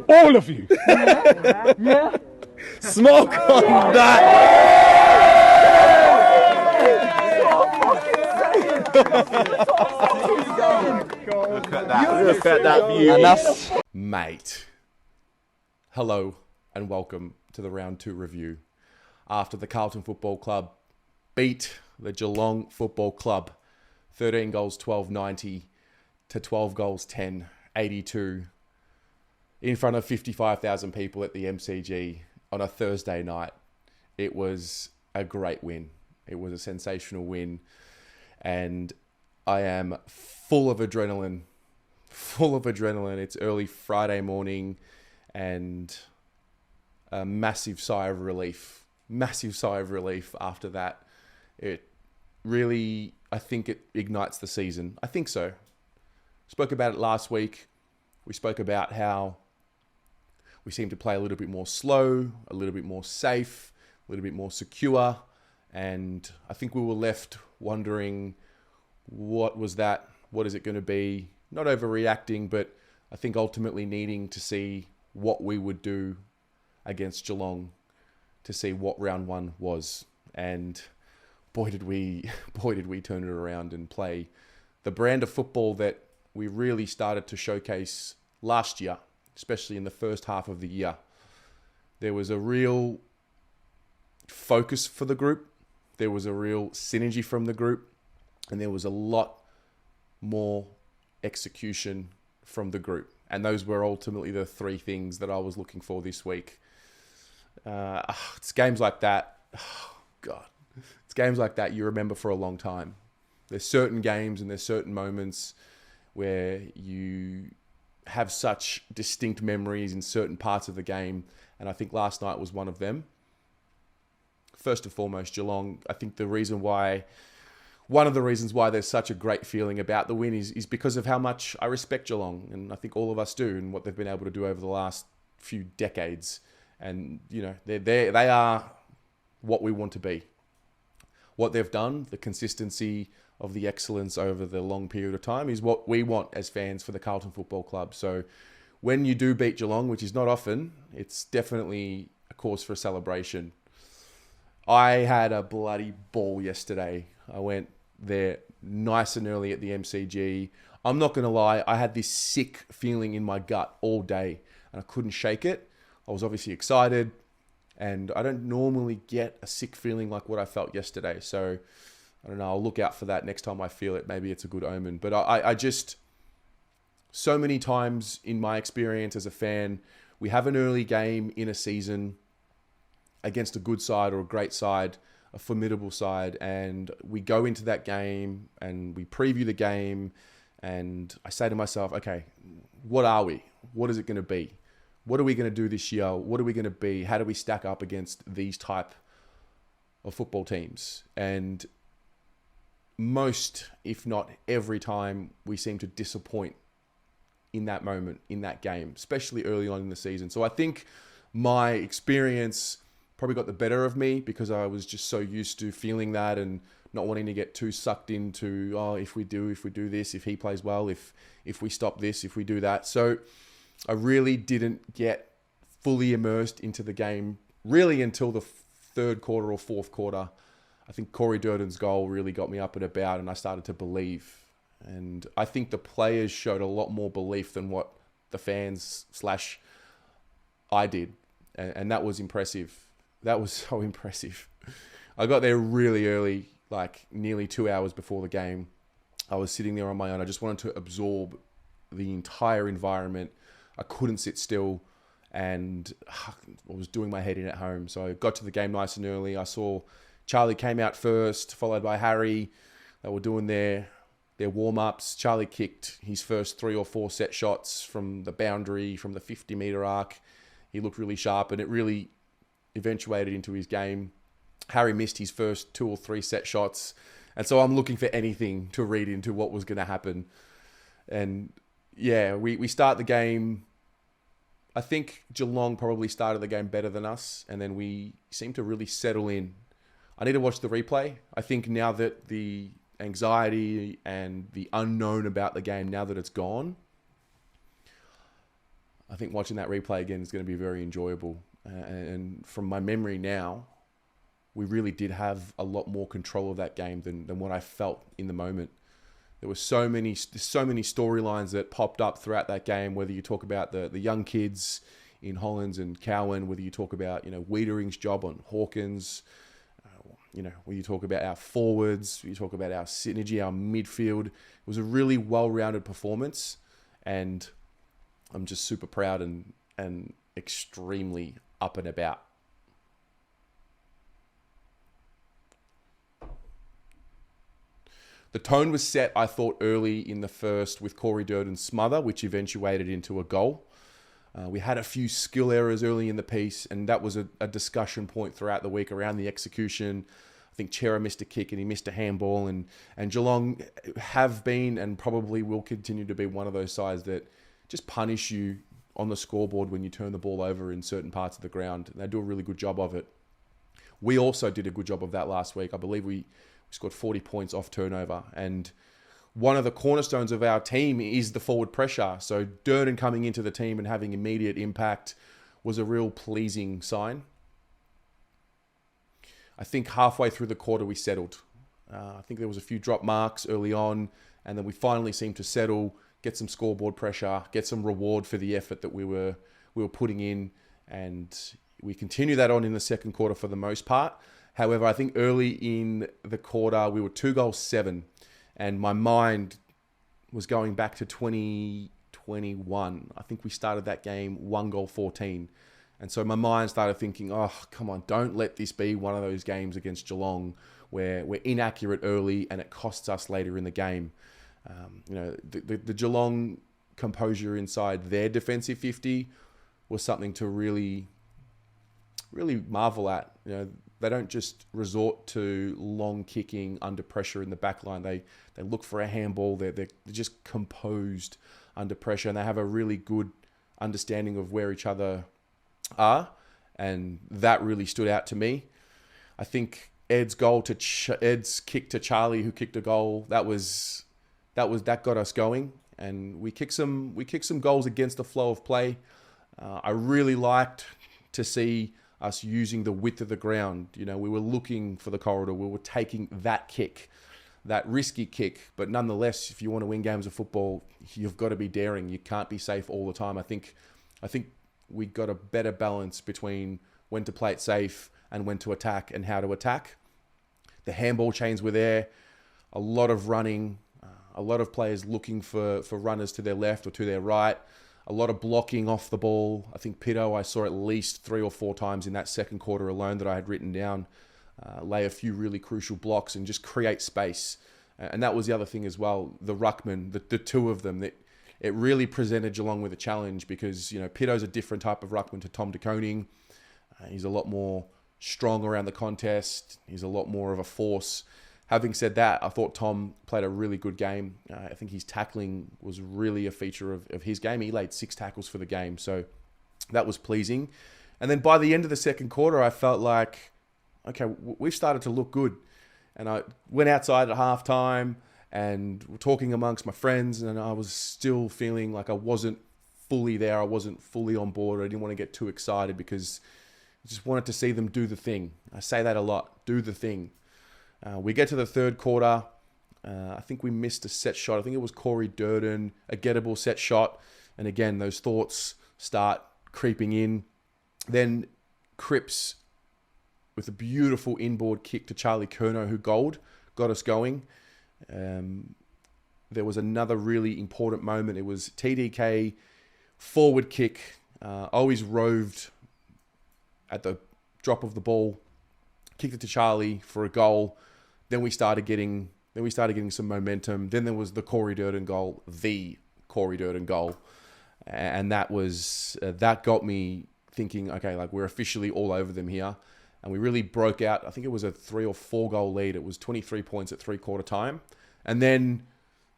All of you. Yeah. Smoke on that. Look at that view. Enough. Mate. Hello and welcome to the Round 2 review. After the Carlton Football Club beat the Geelong Football Club 13 goals 12.90 to 12 goals 10.82 in front of 55,000 people at the MCG on a Thursday night. It was a great win. It was a sensational win. And I am full of adrenaline. It's early Friday morning and a massive sigh of relief after that. It really, I think it ignites the season. I think so. Spoke about it last week. We spoke about how we seem to play a little bit more slow, a little bit more safe, a little bit more secure. And I think we were left wondering, what was that? What is it going to be? Not overreacting, but I think ultimately needing to see what we would do against Geelong to see what round one was. And boy did we turn it around and play the brand of football that we really started to showcase last year, especially in the first half of the year. There was a real focus for the group. There was a real synergy from the group. And there was a lot more execution from the group. And those were ultimately the three things that I was looking for this week. It's games like that. Oh, God. It's games like that you remember for a long time. There's certain games and there's certain moments where you have such distinct memories in certain parts of the game. And I think last night was one of them. First and foremost, Geelong. I think one of the reasons why there's such a great feeling about the win is because of how much I respect Geelong. And I think all of us do, and what they've been able to do over the last few decades. And, you know, they are what we want to be. What they've done, the consistency of the excellence over the long period of time, is what we want as fans for the Carlton Football Club. So when you do beat Geelong, which is not often, it's definitely a cause for a celebration. I had a bloody ball yesterday. I went there nice and early at the MCG. I'm not going to lie, I had this sick feeling in my gut all day and I couldn't shake it. I was obviously excited and I don't normally get a sick feeling like what I felt yesterday. So I don't know, I'll look out for that next time I feel it. Maybe it's a good omen. But I just, so many times in my experience as a fan, we have an early game in a season against a good side or a great side, a formidable side, and we go into that game and we preview the game and I say to myself, okay, what are we? What is it going to be? What are we going to do this year? What are we going to be? How do we stack up against these type of football teams? And most, if not every time, we seem to disappoint in that moment, in that game, especially early on in the season. So I think my experience probably got the better of me because I was just so used to feeling that and not wanting to get too sucked into, oh, if we do this, if he plays well, if we stop this, if we do that. So I really didn't get fully immersed into the game really until the third quarter or fourth quarter. I think Corey Durden's goal really got me up and about and I started to believe. And I think the players showed a lot more belief than what the fans / I did. And that was impressive. That was so impressive. I got there really early, like nearly 2 hours before the game. I was sitting there on my own. I just wanted to absorb the entire environment. I couldn't sit still and I was doing my head in at home. So I got to the game nice and early. I saw Charlie came out first, followed by Harry. They were doing their warm-ups. Charlie kicked his first 3 or 4 set shots from the boundary, from the 50-metre arc. He looked really sharp and it really eventuated into his game. Harry missed his first 2 or 3 set shots. And so I'm looking for anything to read into what was going to happen. And yeah, we start the game. I think Geelong probably started the game better than us. And then we seem to really settle in. I need to watch the replay. I think now that the anxiety and the unknown about the game, now that it's gone, I think watching that replay again is going to be very enjoyable. And from my memory now, we really did have a lot more control of that game than what I felt in the moment. There were so many storylines that popped up throughout that game, whether you talk about the young kids in Hollands and Cowan, whether you talk about, Wiedering's job on Hawkins, when you talk about our forwards, you talk about our synergy, our midfield. It was a really well-rounded performance, and I'm just super proud and extremely up and about. The tone was set, I thought, early in the first with Corey Durden's smother, which eventuated into a goal. We had a few skill errors early in the piece, and that was a discussion point throughout the week around the execution. I think Chera missed a kick and he missed a handball, and Geelong have been and probably will continue to be one of those sides that just punish you on the scoreboard when you turn the ball over in certain parts of the ground. And they do a really good job of it. We also did a good job of that last week. I believe we scored 40 points off turnover, and one of the cornerstones of our team is the forward pressure. So Durden coming into the team and having immediate impact was a real pleasing sign. I think halfway through the quarter we settled. I think there was a few drop marks early on, and then we finally seemed to settle, get some scoreboard pressure, get some reward for the effort that we were putting in, and we continue that on in the second quarter for the most part. However, I think early in the quarter we were 2-7, and my mind was going back to 2021. I think we started that game 1-14. And so my mind started thinking, oh, come on, don't let this be one of those games against Geelong where we're inaccurate early and it costs us later in the game. The Geelong composure inside their defensive 50 was something to really, really marvel at. They don't just resort to long kicking under pressure in the back line. They look for a handball. They're just composed under pressure, and they have a really good understanding of where each other are, and that really stood out to me. I think Ed's kick to Charlie, who kicked a goal, that got us going, and we kicked some goals against the flow of play. I really liked to see us using the width of the ground. We were looking for the corridor. We were taking that kick, that risky kick. But nonetheless, if you want to win games of football, you've got to be daring. You can't be safe all the time. I think we got a better balance between when to play it safe and when to attack and how to attack. The handball chains were there. A lot of running. A lot of players looking for runners to their left or to their right. A lot of blocking off the ball. I think Pito, I saw at least 3 or 4 times in that second quarter alone that I had written down, lay a few really crucial blocks and just create space. And that was the other thing as well. The ruckman, the two of them, that it really presented Geelong with a challenge because, Pito's a different type of ruckman to Tom de Koning. He's a lot more strong around the contest. He's a lot more of a force. Having said that, I thought Tom played a really good game. I think his tackling was really a feature of his game. He laid 6 tackles for the game, so that was pleasing. And then by the end of the second quarter, I felt like, okay, we've started to look good. And I went outside at halftime and we're talking amongst my friends, and I was still feeling like I wasn't fully there. I wasn't fully on board. I didn't want to get too excited because I just wanted to see them do the thing. I say that a lot, do the thing. We get to the third quarter. I think we missed a set shot. I think it was Corey Durden, a gettable set shot. And again, those thoughts start creeping in. Then Cripps with a beautiful inboard kick to Charlie Curnow, who got us going. There was another really important moment. It was TDK forward kick. Always roved at the drop of the ball. Kicked it to Charlie for a goal. Then we started getting some momentum. Then there was the Corey Durden goal, and that got me thinking, okay, like we're officially all over them here, and we really broke out. I think it was a 3 or 4 goal lead. It was 23 points at 3/4 time, and then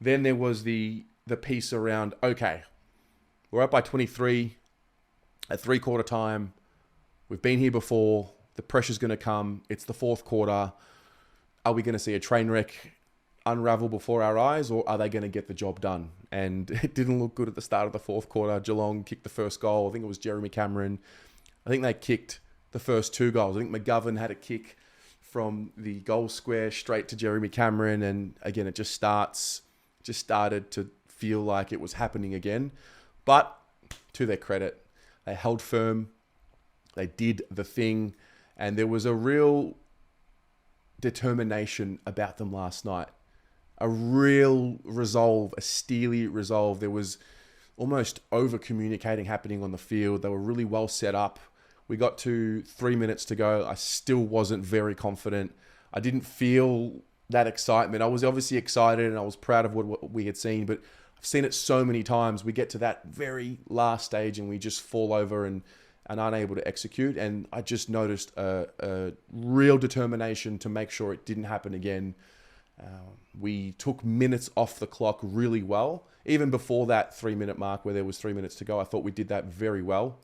there was the piece around, okay, we're up by 23 at 3/4 time. We've been here before. The pressure's going to come. It's the fourth quarter. Are we going to see a train wreck? unravel before our eyes, or are they going to get the job done? And it didn't look good at the start of the fourth quarter. Geelong kicked the first goal. I think it was Jeremy Cameron. I think they kicked the first 2 goals. I think McGovern had a kick from the goal square straight to Jeremy Cameron. And again, it just started to feel like it was happening again. But to their credit, they held firm. They did the thing. And there was a real determination about them last night. A real resolve, a steely resolve. There was almost over-communicating happening on the field. They were really well set up. We got to 3 minutes to go. I still wasn't very confident. I didn't feel that excitement. I was obviously excited and I was proud of what we had seen, but I've seen it so many times. We get to that very last stage and we just fall over and unable to execute. And I just noticed a real determination to make sure it didn't happen again. We took minutes off the clock really well. Even before that 3-minute mark where there was 3 minutes to go, I thought we did that very well.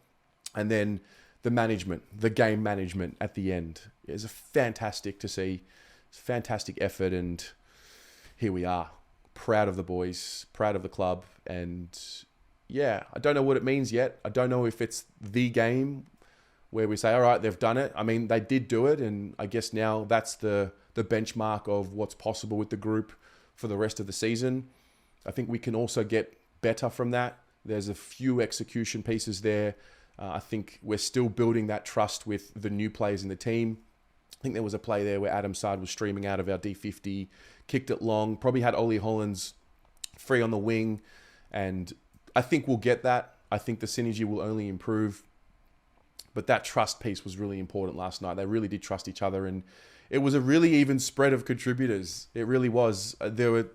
And then the management, the game management at the end is fantastic to see. It's a fantastic effort. And here we are, proud of the boys, proud of the club. And yeah, I don't know what it means yet. I don't know if it's the game where we say, all right, they've done it. I mean, they did do it. And I guess now that's the benchmark of what's possible with the group for the rest of the season. I think we can also get better from that. There's a few execution pieces there. I think we're still building that trust with the new players in the team. I think there was a play there where Adam Sard was streaming out of our D50, kicked it long, probably had Ollie Hollands free on the wing. And I think we'll get that. I think the synergy will only improve. But that trust piece was really important last night. They really did trust each other. And it was a really even spread of contributors. It really was. There were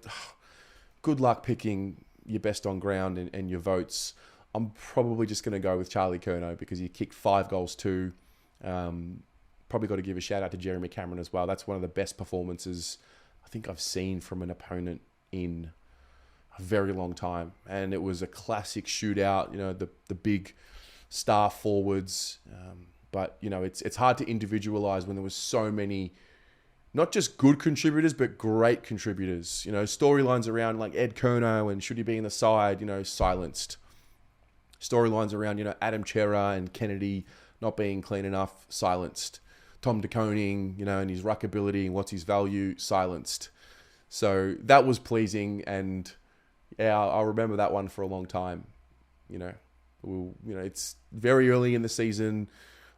good luck picking your best on ground and your votes. I'm probably just going to go with Charlie Curnow because he kicked 5 goals too. Probably got to give a shout out to Jeremy Cameron as well. That's one of the best performances I think I've seen from an opponent in a very long time. And it was a classic shootout, you know, the big star forwards. But, you know, it's hard to individualize when there was so many, not just good contributors, but great contributors. You know, storylines around like Ed Curnow and should he be in the side, you know, silenced. Storylines around, you know, Adam Chera and Kennedy not being clean enough, silenced. Tom De Koning, you know, and his ruck ability and what's his value, silenced. So that was pleasing. And yeah, I'll remember that one for a long time. You know, it's very early in the season.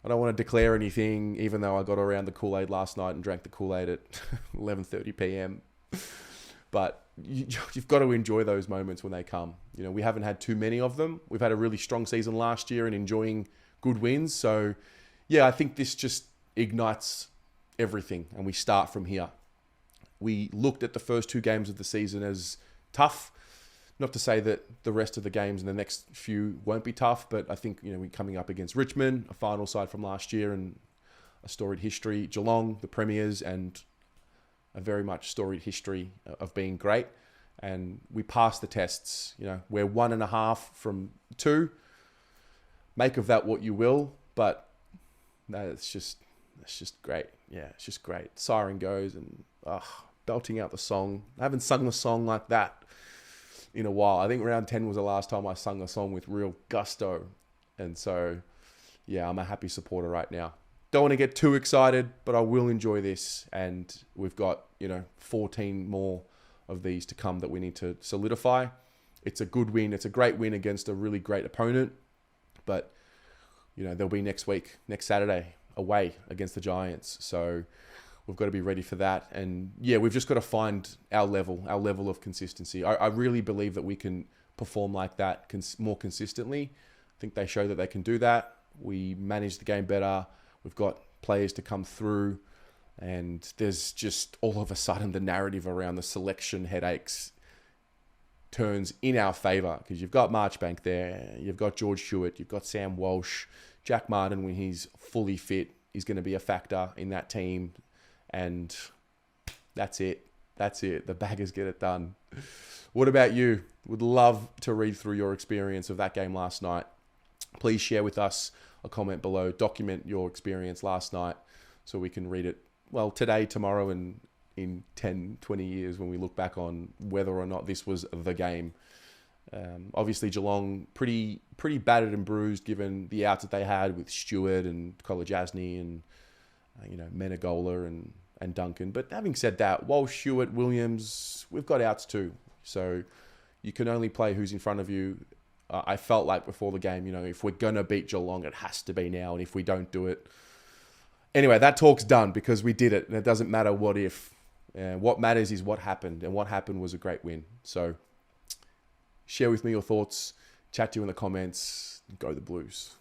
I don't want to declare anything, even though I got around the Kool-Aid last night and drank the Kool-Aid at 11:30 p.m. But you've got to enjoy those moments when they come. You know, we haven't had too many of them. We've had a really strong season last year and enjoying good wins. So, yeah, I think this just ignites everything and we start from here. We looked at the first 2 games of the season as tough. Not to say that the rest of the games in the next few won't be tough, but I think, you know, we're coming up against Richmond, a final side from last year and a storied history. Geelong, the premiers, and a very much storied history of being great. And we passed the tests. You know, we're 1.5 from 2. Make of that what you will, but no, it's just great. Yeah, it's just great. Siren goes and belting out the song. I haven't sung the song like that in a while. I think round 10 was the last time I sung a song with real gusto. And so, yeah, I'm a happy supporter right now. Don't want to get too excited, but I will enjoy this. And we've got, you know, 14 more of these to come that we need to solidify. It's a good win. It's a great win against a really great opponent. But, you know, there'll be next Saturday, away against the Giants. So we've got to be ready for that. And yeah, we've just got to find our level of consistency. I really believe that we can perform like that more consistently. I think they show that they can do that. We manage the game better. We've got players to come through. And there's just all of a sudden the narrative around the selection headaches turns in our favour because you've got Marchbank there. You've got George Hewitt. You've got Sam Walsh. Jack Martin, when he's fully fit, is going to be a factor in that team. And that's it. The Baggers get it done. What about you? Would love to read through your experience of that game last night. Please share with us a comment below. Document your experience last night so we can read it, well, today, tomorrow, and in 10, 20 years when we look back on whether or not this was the game. Obviously, Geelong pretty battered and bruised given the outs that they had with Stewart and Kolajasny and Menegola and Duncan. But having said that, Walsh, Stewart, Williams, we've got outs too. So you can only play who's in front of you. I felt like before the game, if we're going to beat Geelong, it has to be now. And if we don't do it... Anyway, that talk's done because we did it. And it doesn't matter what if. What matters is what happened. And what happened was a great win. So share with me your thoughts. Chat to you in the comments. Go the Blues.